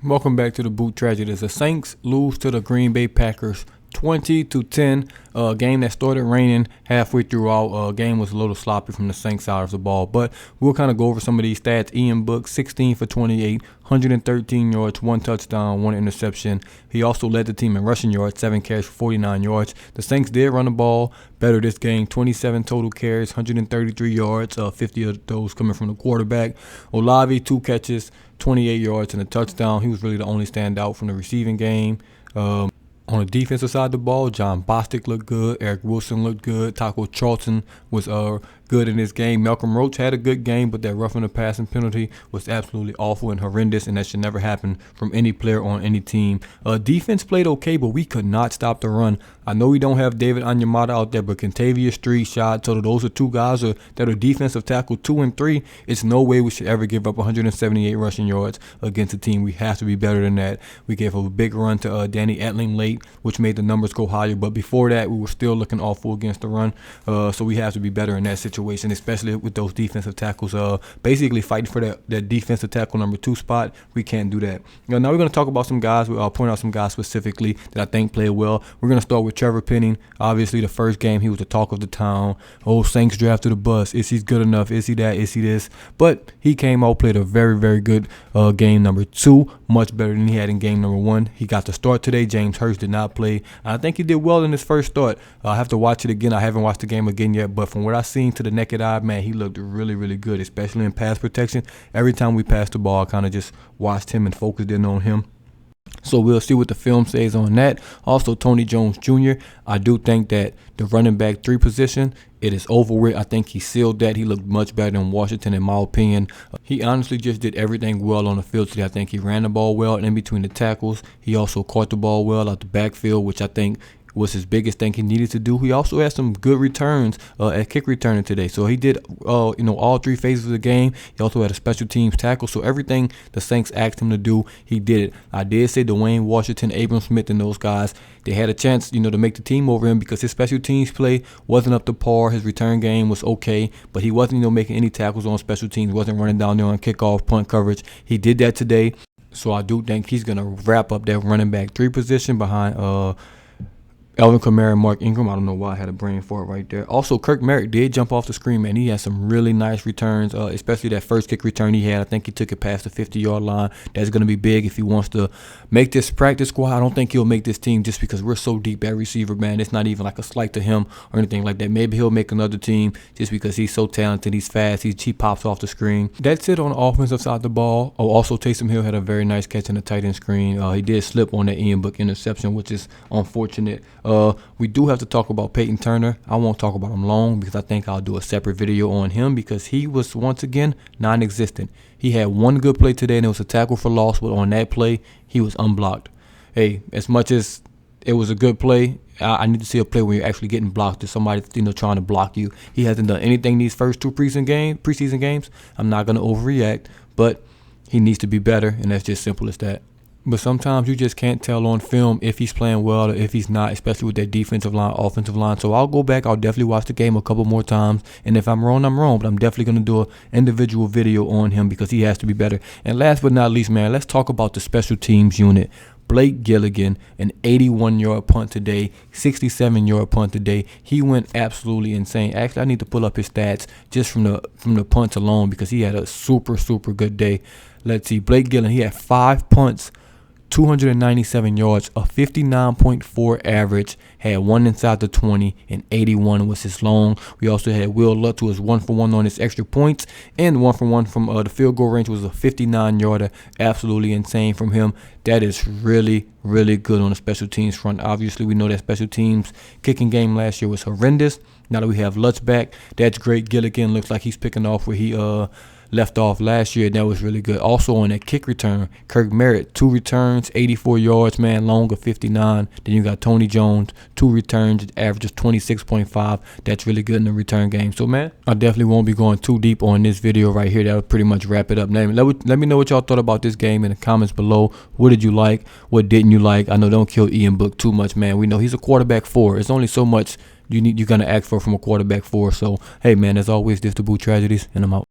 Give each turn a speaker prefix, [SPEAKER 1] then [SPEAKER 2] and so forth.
[SPEAKER 1] Welcome back to the Boot Tragedies. The Saints lose to the Green Bay Packers 20-10. Game that started raining halfway throughout. Game was a little sloppy from the Saints side of the ball, but we'll kind of go over some of these stats. Ian Book, 16 for 28, 113 yards, 1 touchdown, 1 interception. He also led the team in rushing yards, 7 carries for 49 yards. The Saints did run the ball better this game, 27 total carries, 133 yards, 50 of those coming from the quarterback. Olave, 2 catches, 28 yards and a touchdown. He was really the only standout from the receiving game. On the defensive side of the ball, John Bostic looked good. Eric Wilson looked good. Taco Charlton was good in this game. Malcolm Roach had a good game, but that roughing the passing penalty was absolutely awful and horrendous, and that should never happen from any player on any team. Defense played okay, but we could not stop the run. I know we don't have David Onyemata out there, but Kentavious Street, Shad Tuttle, those are two guys that are defensive tackle 2 and 3. It's no way we should ever give up 178 rushing yards against a team. We have to be better than that. We gave a big run to Danny Etling late, which made the numbers go higher, but before that, we were still looking awful against the run. So we have to be better in that situation, especially with those defensive tackles basically fighting for that defensive tackle number 2 spot. We can't do that. Now we're going to talk about some guys. I'll point out some guys specifically that I think played well. We're going to start with Trevor Penning. Obviously, the first game, he was the talk of the town. Oh, Saints drafted a bust. Is he good enough? Is he that? Is he this? But he came out, played a very, very good game number 2, much better than he had in game number 1. He got the start today. James Hurst did not play. I think he did well in his first start. I have to watch it again. I haven't watched the game again yet, but from what I've seen to the naked eye, man, he looked really, really good, especially in pass protection. Every time we passed the ball, I kind of just watched him and focused in on him. So we'll see what the film says on that. Also, Tony Jones Jr., I do think that the running back 3 position, it is over with. I think he sealed that. He looked much better than Washington, in my opinion. He honestly just did everything well on the field today. I think he ran the ball well in between the tackles. He also caught the ball well out the backfield, which I think was his biggest thing he needed to do. He also had some good returns at kick returning today. So he did, all 3 phases of the game. He also had a special teams tackle. So everything the Saints asked him to do, he did it. I did say Dwayne Washington, Abram Smith, and those guys, they had a chance, to make the team over him because his special teams play wasn't up to par. His return game was okay, but he wasn't, making any tackles on special teams. Wasn't running down there on kickoff, punt coverage. He did that today. So I do think he's gonna wrap up that running back 3 position behind Alvin Kamara and Mark Ingram. I don't know why I had a brain for it right there. Also, Kirk Merritt did jump off the screen, man. He had some really nice returns, especially that first kick return he had. I think he took it past the 50-yard line. That's going to be big if he wants to make this practice squad. I don't think he'll make this team just because we're so deep at receiver, man. It's not even like a slight to him or anything like that. Maybe he'll make another team just because he's so talented. He's fast. He pops off the screen. That's it on the offensive side of the ball. Also, Taysom Hill had a very nice catch in the tight end screen. He did slip on that Ian Book interception, which is unfortunate. We do have to talk about Peyton Turner. I won't talk about him long because I think I'll do a separate video on him because he was once again non-existent. He had one good play today and it was a tackle for loss, but on that play, he was unblocked. Hey, as much as it was a good play, I need to see a play where you're actually getting blocked. There's somebody trying to block you. He hasn't done anything these first 2 preseason games. I'm not going to overreact, but he needs to be better, and that's just simple as that. But sometimes you just can't tell on film if he's playing well or if he's not, especially with that defensive line, offensive line. So I'll go back. I'll definitely watch the game a couple more times. And if I'm wrong, I'm wrong. But I'm definitely going to do an individual video on him because he has to be better. And last but not least, man, let's talk about the special teams unit. Blake Gilligan, an 81-yard punt today, 67-yard punt today. He went absolutely insane. Actually, I need to pull up his stats just from the punts alone because he had a super, super good day. Let's see. Blake Gilligan, he had 5 punts, 297 yards, a 59.4 average, had 1 inside the 20, and 81 was his long. We also had Will Lutz, who was 1 for 1 on his extra points, and 1 for 1 from the field goal range, was a 59-yarder. Absolutely insane from him. That is really, really good on the special teams front. Obviously, we know that special teams kicking game last year was horrendous. Now that we have Lutz back, that's great. Gilligan looks like he's picking off where he left off last year. That was really good. Also on that kick return, Kirk Merritt, 2 returns, 84 yards, man, long of 59. Then you got Tony Jones, 2 returns, averages 26.5. That's really good in the return game. So, man, I definitely won't be going too deep on this video right here. That'll pretty much wrap it up. Let me know what y'all thought about this game in the comments below. What did you like? What didn't you like? I know don't kill Ian Book too much, man. We know he's a quarterback 4. It's only so much you're gonna ask for from a quarterback 4. So, hey, man, as always, this is the Boot Tragedies, and I'm out.